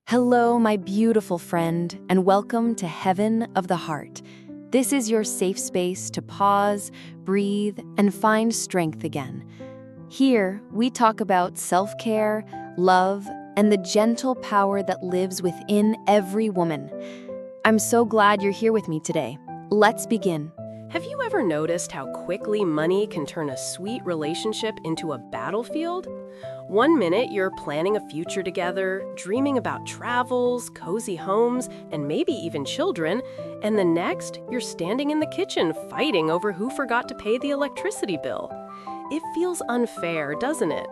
Hello, my beautiful friend, and welcome to Heaven of the Heart. This is your safe space to pause, breathe, and find strength again. Here, we talk about self-care, love, and the gentle power that lives within every woman. I'm so glad you're here with me today. Let's begin. Have you ever noticed how quickly money can turn a sweet relationship into a battlefield? One minute you're planning a future together, dreaming about travels, cozy homes, and maybe even children, and the next you're standing in the kitchen fighting over who forgot to pay the electricity bill. It feels unfair, doesn't it?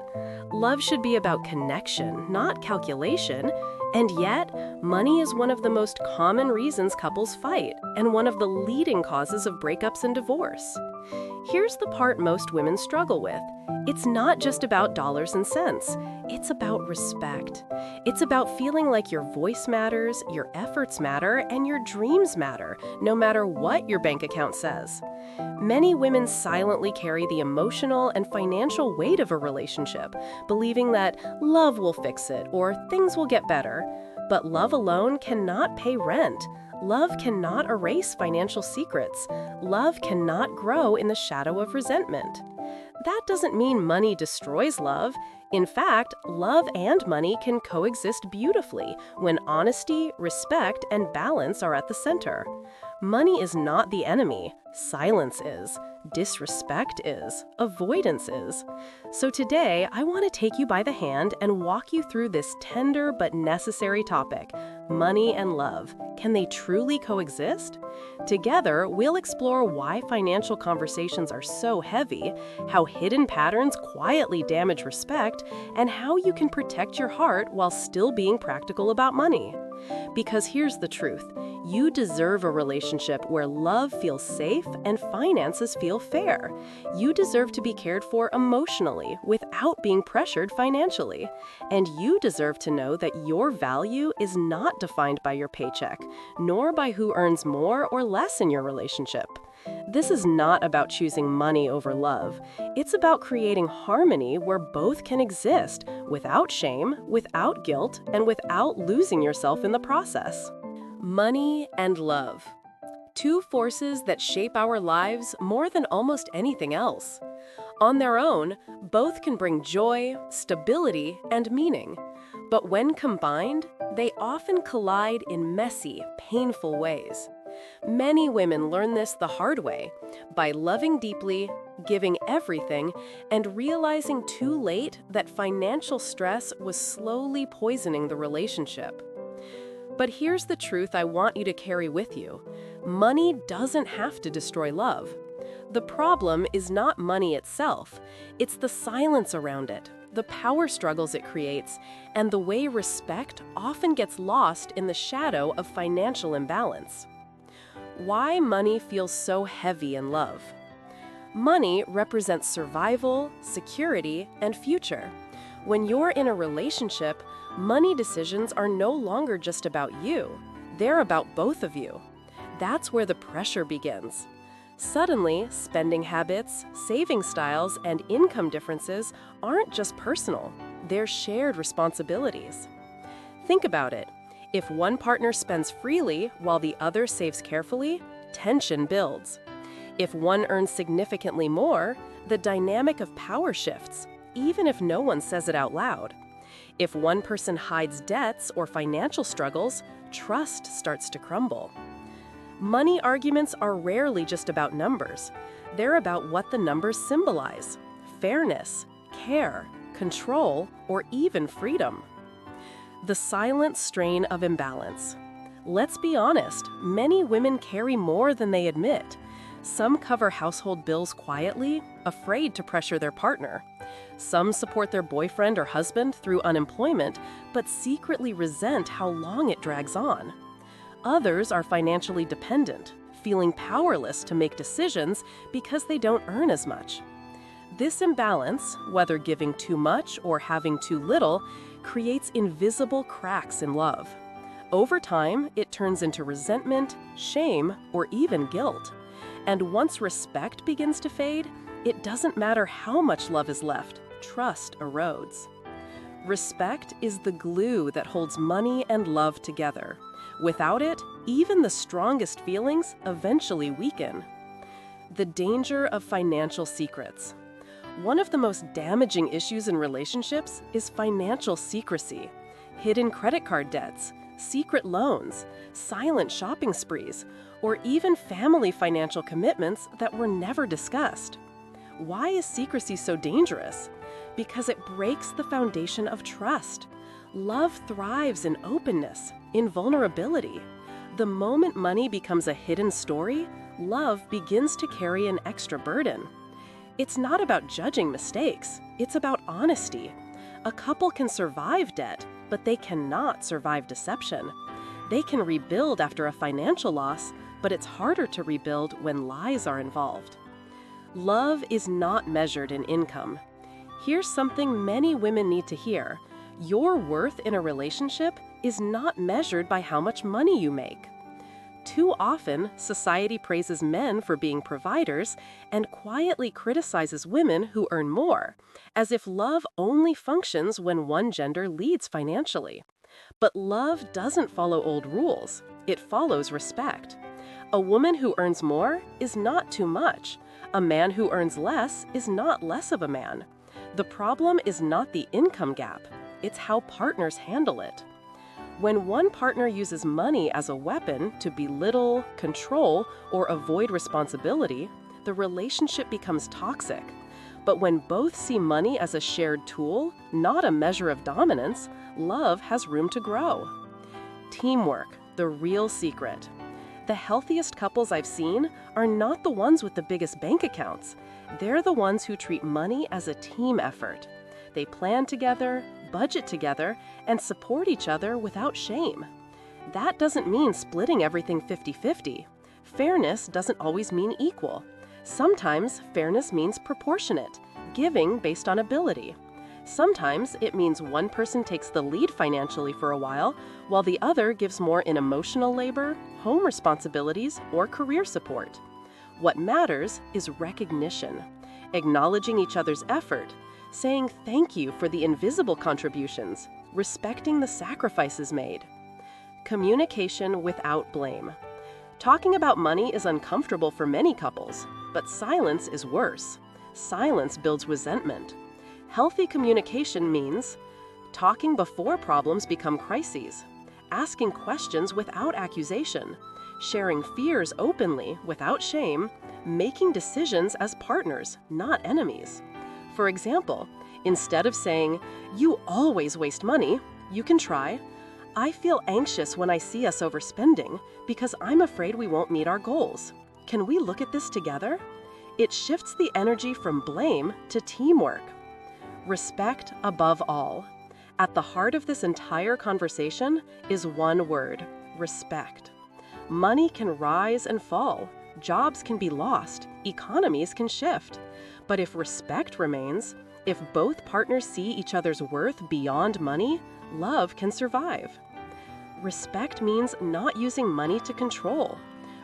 Love should be about connection, not calculation. And yet, money is one of the most common reasons couples fight, and one of the leading causes of breakups and divorce. Here's the part most women struggle with. It's not just about dollars and cents. It's about respect. It's about feeling like your voice matters, your efforts matter, and your dreams matter, no matter what your bank account says. Many women silently carry the emotional and financial weight of a relationship, believing that love will fix it or things will get better. But love alone cannot pay rent. Love cannot erase financial secrets. Love cannot grow in the shadow of resentment. That doesn't mean money destroys love. In fact, love and money can coexist beautifully when honesty, respect, and balance are at the center. Money is not the enemy. Silence is. Disrespect is. Avoidance is. So today, I want to take you by the hand and walk you through this tender but necessary topic: money and love. Can they truly coexist? Together, we'll explore why financial conversations are so heavy, how hidden patterns quietly damage respect, and how you can protect your heart while still being practical about money. Because here's the truth. You deserve a relationship where love feels safe and finances feel fair. You deserve to be cared for emotionally without being pressured financially. And you deserve to know that your value is not defined by your paycheck, nor by who earns more or less in your relationship. This is not about choosing money over love. It's about creating harmony where both can exist without shame, without guilt, and without losing yourself in the process. Money and love. Two forces that shape our lives more than almost anything else. On their own, both can bring joy, stability, and meaning. But when combined, they often collide in messy, painful ways. Many women learn this the hard way, by loving deeply, giving everything, and realizing too late that financial stress was slowly poisoning the relationship. But here's the truth I want you to carry with you. Money doesn't have to destroy love. The problem is not money itself. It's the silence around it, the power struggles it creates, and the way respect often gets lost in the shadow of financial imbalance. Why money feels so heavy in love. Money represents survival, security, and future. When you're in a relationship, money decisions are no longer just about you. They're about both of you. That's where the pressure begins. Suddenly, spending habits, saving styles, and income differences aren't just personal. They're shared responsibilities. Think about it. If one partner spends freely while the other saves carefully, tension builds. If one earns significantly more, the dynamic of power shifts, even if no one says it out loud. If one person hides debts or financial struggles, trust starts to crumble. Money arguments are rarely just about numbers. They're about what the numbers symbolize: fairness, care, control, or even freedom. The silent strain of imbalance. Let's be honest, many women carry more than they admit. Some cover household bills quietly, afraid to pressure their partner. Some support their boyfriend or husband through unemployment, but secretly resent how long it drags on. Others are financially dependent, feeling powerless to make decisions because they don't earn as much. This imbalance, whether giving too much or having too little, creates invisible cracks in love. Over time, it turns into resentment, shame, or even guilt. And once respect begins to fade, it doesn't matter how much love is left, trust erodes. Respect is the glue that holds money and love together. Without it, even the strongest feelings eventually weaken. The danger of financial secrets. One of the most damaging issues in relationships is financial secrecy. Hidden credit card debts, secret loans, silent shopping sprees, or even family financial commitments that were never discussed. Why is secrecy so dangerous? Because it breaks the foundation of trust. Love thrives in openness, in vulnerability. The moment money becomes a hidden story, love begins to carry an extra burden. It's not about judging mistakes, it's about honesty. A couple can survive debt, but they cannot survive deception. They can rebuild after a financial loss, but it's harder to rebuild when lies are involved. Love is not measured in income. Here's something many women need to hear. Your worth in a relationship is not measured by how much money you make. Too often, society praises men for being providers and quietly criticizes women who earn more, as if love only functions when one gender leads financially. But love doesn't follow old rules. It follows respect. A woman who earns more is not too much. A man who earns less is not less of a man. The problem is not the income gap. It's how partners handle it. When one partner uses money as a weapon to belittle, control, or avoid responsibility, the relationship becomes toxic. But when both see money as a shared tool, not a measure of dominance, love has room to grow. Teamwork, the real secret. The healthiest couples I've seen are not the ones with the biggest bank accounts. They're the ones who treat money as a team effort. They plan together, budget together, and support each other without shame. That doesn't mean splitting everything 50-50. Fairness doesn't always mean equal. Sometimes fairness means proportionate, giving based on ability. Sometimes it means one person takes the lead financially for a while the other gives more in emotional labor, home responsibilities, or career support. What matters is recognition, acknowledging each other's effort, saying thank you for the invisible contributions, respecting the sacrifices made. Communication without blame. Talking about money is uncomfortable for many couples, but silence is worse. Silence builds resentment. Healthy communication means talking before problems become crises, asking questions without accusation, sharing fears openly without shame, making decisions as partners, not enemies. For example, instead of saying, "You always waste money," you can try, "I feel anxious when I see us overspending because I'm afraid we won't meet our goals. Can we look at this together?" It shifts the energy from blame to teamwork. Respect above all. At the heart of this entire conversation is one word: respect. Money can rise and fall, jobs can be lost, economies can shift. But if respect remains, if both partners see each other's worth beyond money, love can survive. Respect means not using money to control.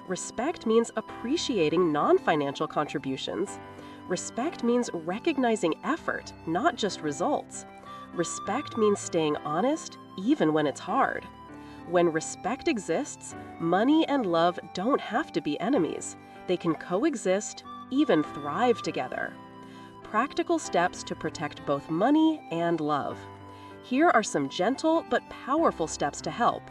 Respect means appreciating non-financial contributions. Respect means recognizing effort, not just results. Respect means staying honest, even when it's hard. When respect exists, money and love don't have to be enemies. They can coexist, even thrive together. Practical steps to protect both money and love. Here are some gentle but powerful steps to help.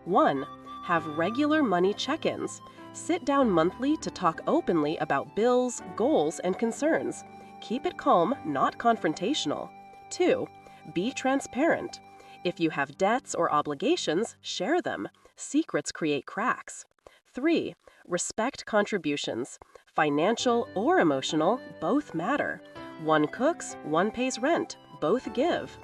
1. Have regular money check-ins. Sit down monthly to talk openly about bills, goals, and concerns. Keep it calm, not confrontational. 2. Be transparent. If you have debts or obligations, share them. Secrets create cracks. 3. Respect contributions. Financial or emotional, both matter. One cooks, one pays rent, both give.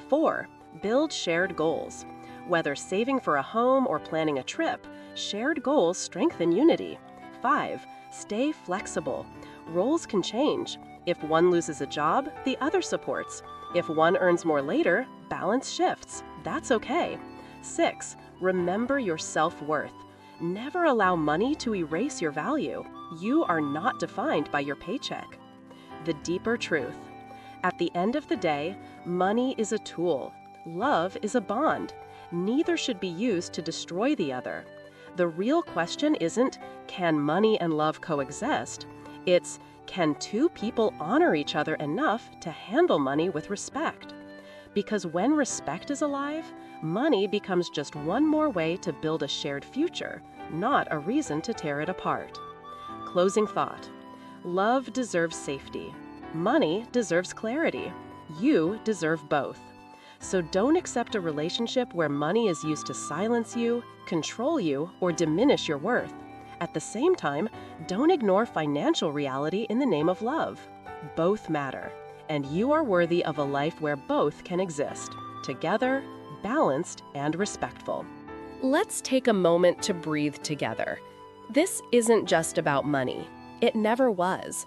4. Build shared goals. Whether saving for a home or planning a trip, shared goals strengthen unity. 5. Stay flexible. Roles can change. If one loses a job, the other supports. If one earns more later, balance shifts. That's okay. 6. Remember your self-worth. Never allow money to erase your value. You are not defined by your paycheck. The deeper truth. At the end of the day, money is a tool, Love is a bond. Neither should be used to destroy the other. The real question isn't, can money and love coexist? It's, can two people honor each other enough to handle money with respect? Because when respect is alive, money becomes just one more way to build a shared future, not a reason to tear it apart. Closing thought. Love deserves safety. Money deserves clarity. You deserve both. So don't accept a relationship where money is used to silence you, control you, or diminish your worth. At the same time, don't ignore financial reality in the name of love. Both matter, and you are worthy of a life where both can exist, together, balanced, and respectful. Let's take a moment to breathe together. This isn't just about money. It never was.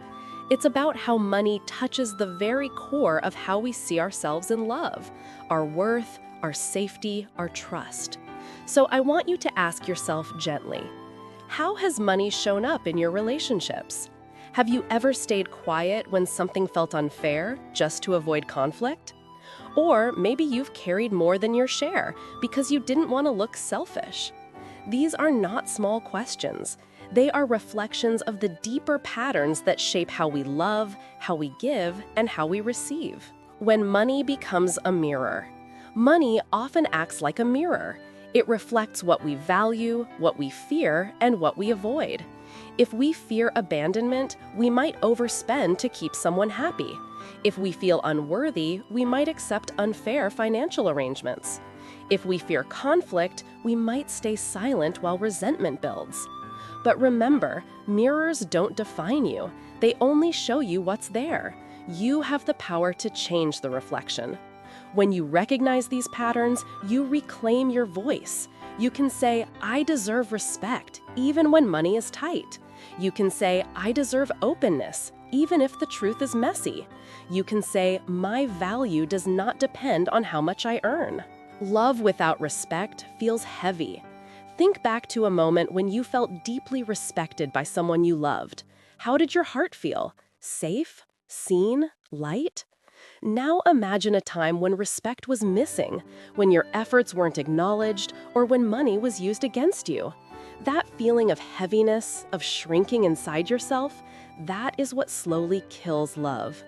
It's about how money touches the very core of how we see ourselves in love, our worth, our safety, our trust. So I want you to ask yourself gently, how has money shown up in your relationships? Have you ever stayed quiet when something felt unfair just to avoid conflict? Or maybe you've carried more than your share because you didn't want to look selfish. These are not small questions. They are reflections of the deeper patterns that shape how we love, how we give, and how we receive. When money becomes a mirror, money often acts like a mirror. It reflects what we value, what we fear, and what we avoid. If we fear abandonment, we might overspend to keep someone happy. If we feel unworthy, we might accept unfair financial arrangements. If we fear conflict, we might stay silent while resentment builds. But remember, mirrors don't define you. They only show you what's there. You have the power to change the reflection. When you recognize these patterns, you reclaim your voice. You can say, I deserve respect, even when money is tight. You can say, I deserve openness, even if the truth is messy. You can say, my value does not depend on how much I earn. Love without respect feels heavy. Think back to a moment when you felt deeply respected by someone you loved. How did your heart feel? Safe? Seen? Light? Now imagine a time when respect was missing, when your efforts weren't acknowledged, or when money was used against you. That feeling of heaviness, of shrinking inside yourself, that is what slowly kills love.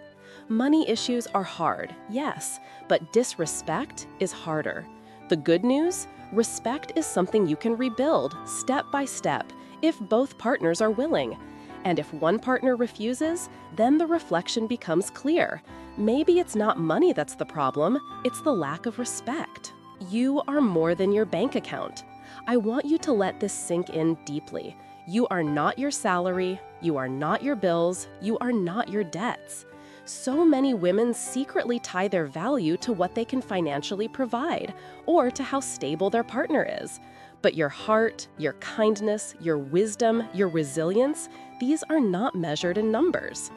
Money issues are hard, yes, but disrespect is harder. The good news? Respect is something you can rebuild step by step if both partners are willing. And if one partner refuses, then the reflection becomes clear. Maybe it's not money that's the problem, it's the lack of respect. You are more than your bank account. I want you to let this sink in deeply. You are not your salary, you are not your bills, you are not your debts. So many women secretly tie their value to what they can financially provide, or to how stable their partner is. But your heart, your kindness, your wisdom, your resilience, these are not measured in numbers.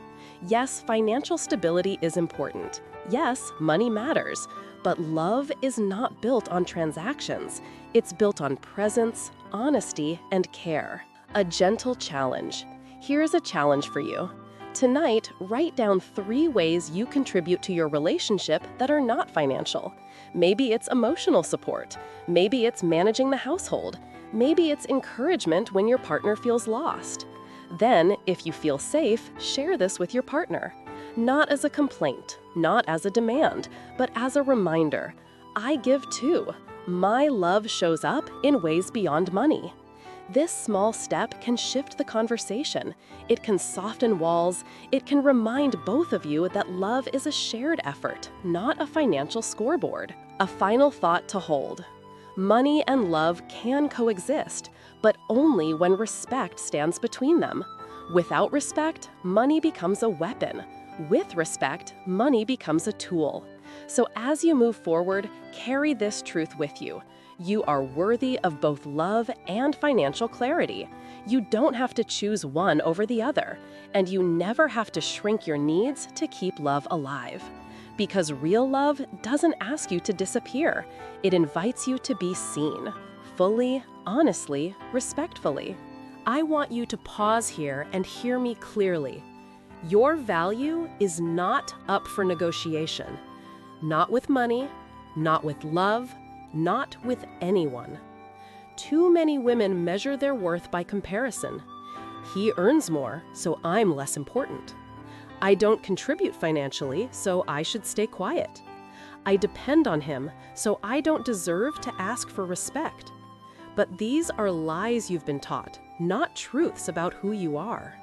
Yes, financial stability is important. Yes, money matters. But love is not built on transactions. It's built on presence, honesty, and care. A gentle challenge. Here's a challenge for you. Tonight, write down 3 ways you contribute to your relationship that are not financial. Maybe it's emotional support. Maybe it's managing the household. Maybe it's encouragement when your partner feels lost. Then, if you feel safe, share this with your partner. Not as a complaint, not as a demand, but as a reminder. I give too. My love shows up in ways beyond money. This small step can shift the conversation. It can soften walls. It can remind both of you that love is a shared effort, not a financial scoreboard. A final thought to hold. Money and love can coexist, but only when respect stands between them. Without respect, money becomes a weapon. With respect, money becomes a tool. So as you move forward, carry this truth with you. You are worthy of both love and financial clarity. You don't have to choose one over the other, and you never have to shrink your needs to keep love alive. Because real love doesn't ask you to disappear. It invites you to be seen, fully, honestly, respectfully. I want you to pause here and hear me clearly. Your value is not up for negotiation. Not with money, not with love, not with anyone. Too many women measure their worth by comparison. He earns more, so I'm less important. I don't contribute financially, so I should stay quiet. I depend on him, so I don't deserve to ask for respect. But these are lies you've been taught, not truths about who you are.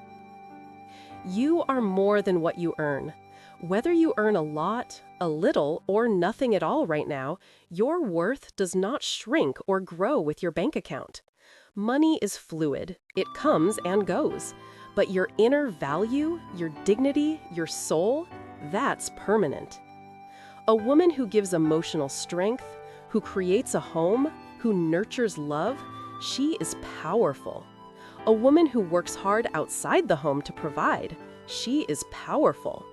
You are more than what you earn. Whether you earn a lot, a little, or nothing at all right now, your worth does not shrink or grow with your bank account. Money is fluid. It comes and goes. But your inner value, your dignity, your soul, that's permanent. A woman who gives emotional strength, who creates a home, who nurtures love, she is powerful. A woman who works hard outside the home to provide, she is powerful.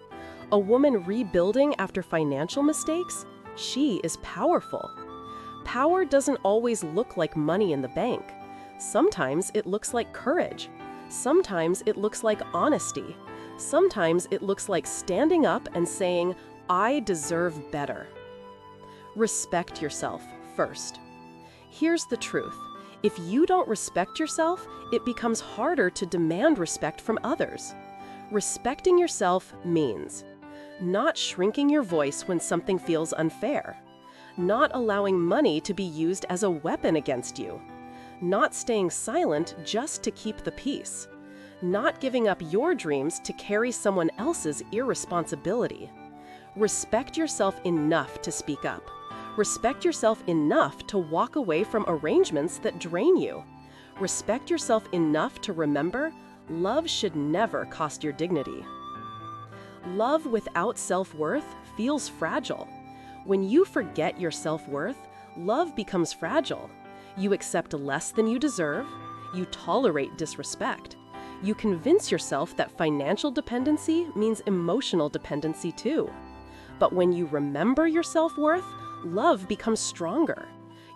A woman rebuilding after financial mistakes, she is powerful. Power doesn't always look like money in the bank. Sometimes it looks like courage. Sometimes it looks like honesty. Sometimes it looks like standing up and saying, I deserve better. Respect yourself first. Here's the truth. If you don't respect yourself, it becomes harder to demand respect from others. Respecting yourself means not shrinking your voice when something feels unfair, not allowing money to be used as a weapon against you, not staying silent just to keep the peace, not giving up your dreams to carry someone else's irresponsibility. Respect yourself enough to speak up. Respect yourself enough to walk away from arrangements that drain you. Respect yourself enough to remember, love should never cost your dignity. Love without self-worth feels fragile. When you forget your self-worth, love becomes fragile. You accept less than you deserve. You tolerate disrespect. You convince yourself that financial dependency means emotional dependency too. But when you remember your self-worth, love becomes stronger.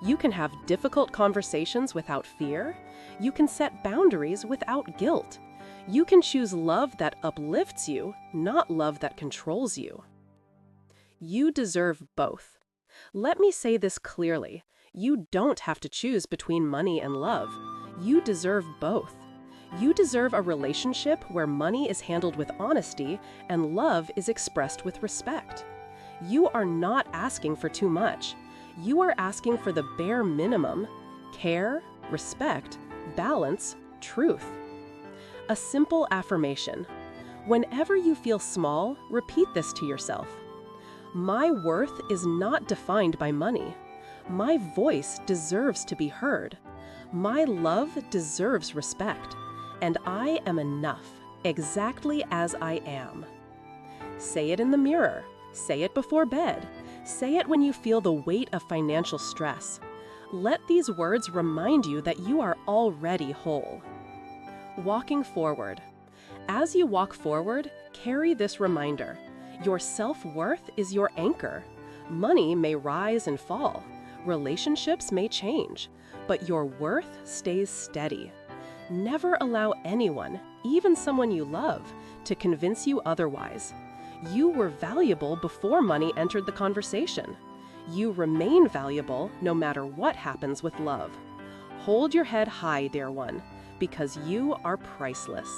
You can have difficult conversations without fear. You can set boundaries without guilt. You can choose love that uplifts you, not love that controls you. You deserve both. Let me say this clearly. You don't have to choose between money and love. You deserve both. You deserve a relationship where money is handled with honesty and love is expressed with respect. You are not asking for too much. You are asking for the bare minimum: care, respect, balance, truth. A simple affirmation. Whenever you feel small, repeat this to yourself. My worth is not defined by money. My voice deserves to be heard. My love deserves respect. And I am enough, exactly as I am. Say it in the mirror. Say it before bed. Say it when you feel the weight of financial stress. Let these words remind you that you are already whole. Walking forward. As you walk forward, carry this reminder. Your self-worth is your anchor. Money may rise and fall. Relationships may change, but your worth stays steady. Never allow anyone, even someone you love, to convince you otherwise. You were valuable before money entered the conversation. You remain valuable no matter what happens with love. Hold your head high, dear one, because you are priceless.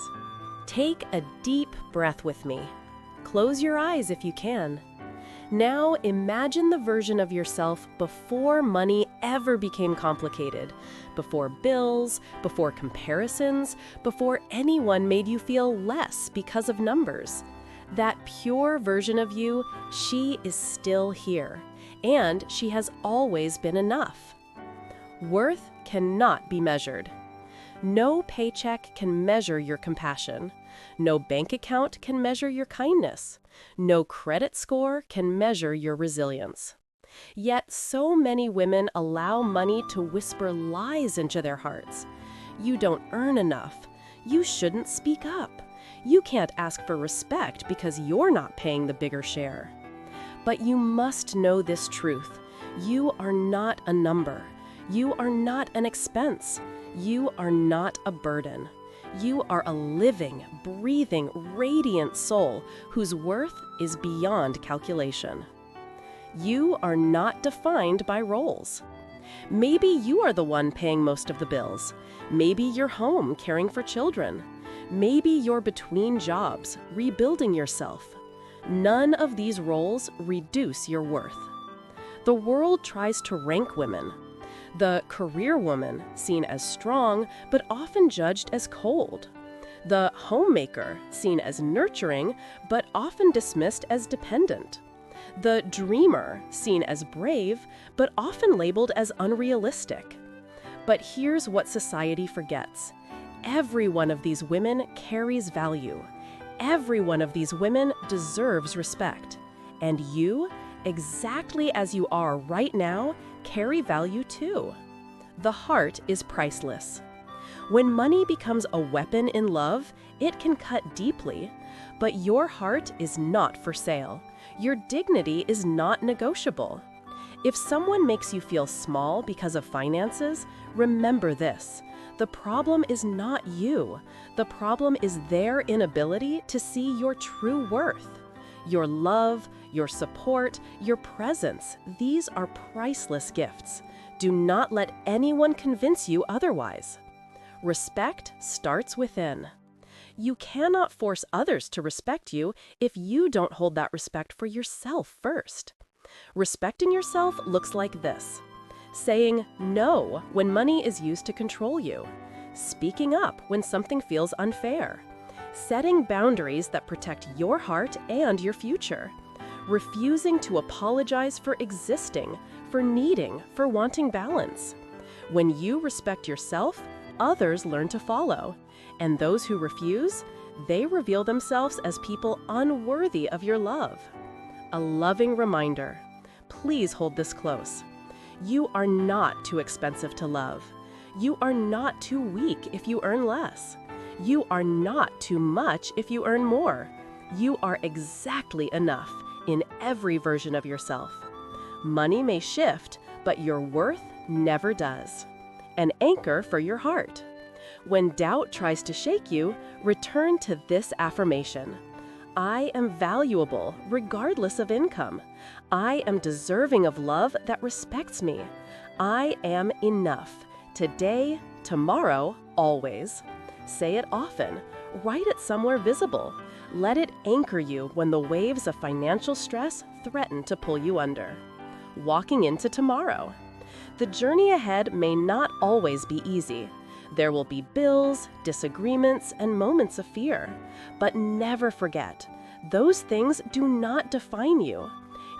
Take a deep breath with me. Close your eyes if you can. Now imagine the version of yourself before money ever became complicated, before bills, before comparisons, before anyone made you feel less because of numbers. That pure version of you, she is still here, and she has always been enough. Worth cannot be measured. No paycheck can measure your compassion. No bank account can measure your kindness. No credit score can measure your resilience. Yet so many women allow money to whisper lies into their hearts. You don't earn enough. You shouldn't speak up. You can't ask for respect because you're not paying the bigger share. But you must know this truth. You are not a number. You are not an expense. You are not a burden. You are a living, breathing, radiant soul whose worth is beyond calculation. You are not defined by roles. Maybe you are the one paying most of the bills. Maybe you're home caring for children. Maybe you're between jobs, rebuilding yourself. None of these roles reduce your worth. The world tries to rank women. The career woman, seen as strong, but often judged as cold. The homemaker, seen as nurturing, but often dismissed as dependent. The dreamer, seen as brave, but often labeled as unrealistic. But here's what society forgets. Every one of these women carries value. Every one of these women deserves respect. And you, exactly as you are right now, carry value too. The heart is priceless. When money becomes a weapon in love, it can cut deeply. But your heart is not for sale. Your dignity is not negotiable. If someone makes you feel small because of finances, remember this. The problem is not you. The problem is their inability to see your true worth. Your love, your support, your presence, these are priceless gifts. Do not let anyone convince you otherwise. Respect starts within. You cannot force others to respect you if you don't hold that respect for yourself first. Respecting yourself looks like this: saying no when money is used to control you, speaking up when something feels unfair, setting boundaries that protect your heart and your future, refusing to apologize for existing, for needing, for wanting balance. When you respect yourself, others learn to follow. And those who refuse, they reveal themselves as people unworthy of your love. A loving reminder. Please hold this close. You are not too expensive to love. You are not too weak if you earn less. You are not too much if you earn more. You are exactly enough in every version of yourself. Money may shift, but your worth never does. An anchor for your heart. When doubt tries to shake you, return to this affirmation. I am valuable regardless of income. I am deserving of love that respects me. I am enough. Today, tomorrow, always. Say it often. Write it somewhere visible. Let it anchor you when the waves of financial stress threaten to pull you under. Walking into tomorrow. The journey ahead may not always be easy. There will be bills, disagreements, and moments of fear. But never forget, those things do not define you.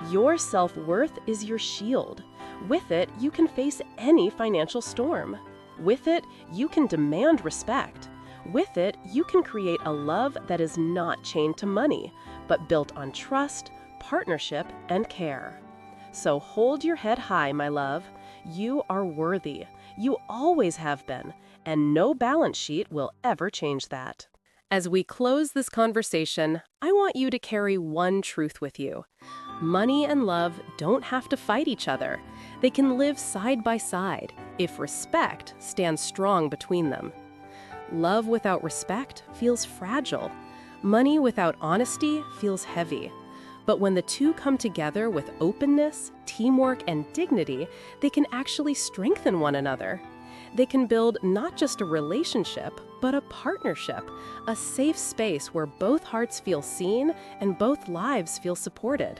Your self-worth is your shield. With it, you can face any financial storm. With it, you can demand respect. With it, you can create a love that is not chained to money, but built on trust, partnership, and care. So hold your head high, my love. You are worthy. You always have been, and no balance sheet will ever change that. As we close this conversation, I want you to carry one truth with you. Money and love don't have to fight each other. They can live side by side if respect stands strong between them. Love without respect feels fragile. Money without honesty feels heavy. But when the two come together with openness, teamwork, and dignity, they can actually strengthen one another. They can build not just a relationship, but a partnership, a safe space where both hearts feel seen and both lives feel supported.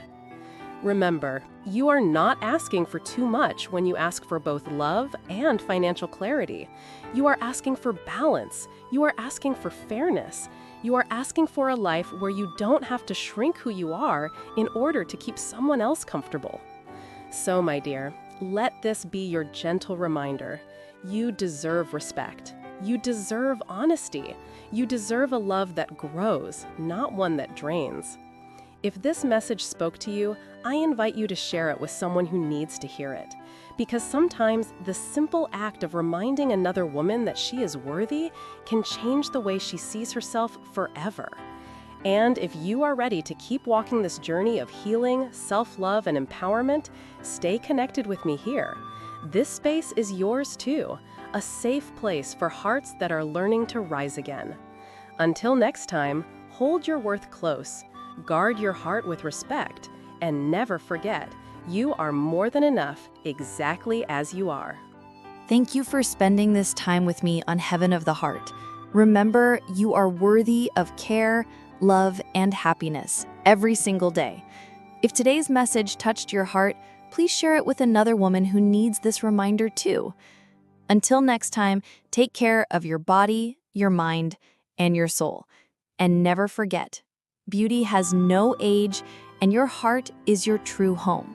Remember, you are not asking for too much when you ask for both love and financial clarity. You are asking for balance. You are asking for fairness. You are asking for a life where you don't have to shrink who you are in order to keep someone else comfortable. So, my dear, let this be your gentle reminder. You deserve respect. You deserve honesty. You deserve a love that grows, not one that drains. If this message spoke to you, I invite you to share it with someone who needs to hear it. Because sometimes the simple act of reminding another woman that she is worthy can change the way she sees herself forever. And if you are ready to keep walking this journey of healing, self-love, and empowerment, stay connected with me here. This space is yours too, a safe place for hearts that are learning to rise again. Until next time, hold your worth close, guard your heart with respect, and never forget, You are more than enough, exactly as you are. Thank you for spending this time with me on Heaven of the Heart. Remember, you are worthy of care, love, and happiness every single day. If today's message touched your heart, please share it with another woman who needs this reminder too. Until next time, take care of your body, your mind, and your soul. And never forget, beauty has no age, and your heart is your true home.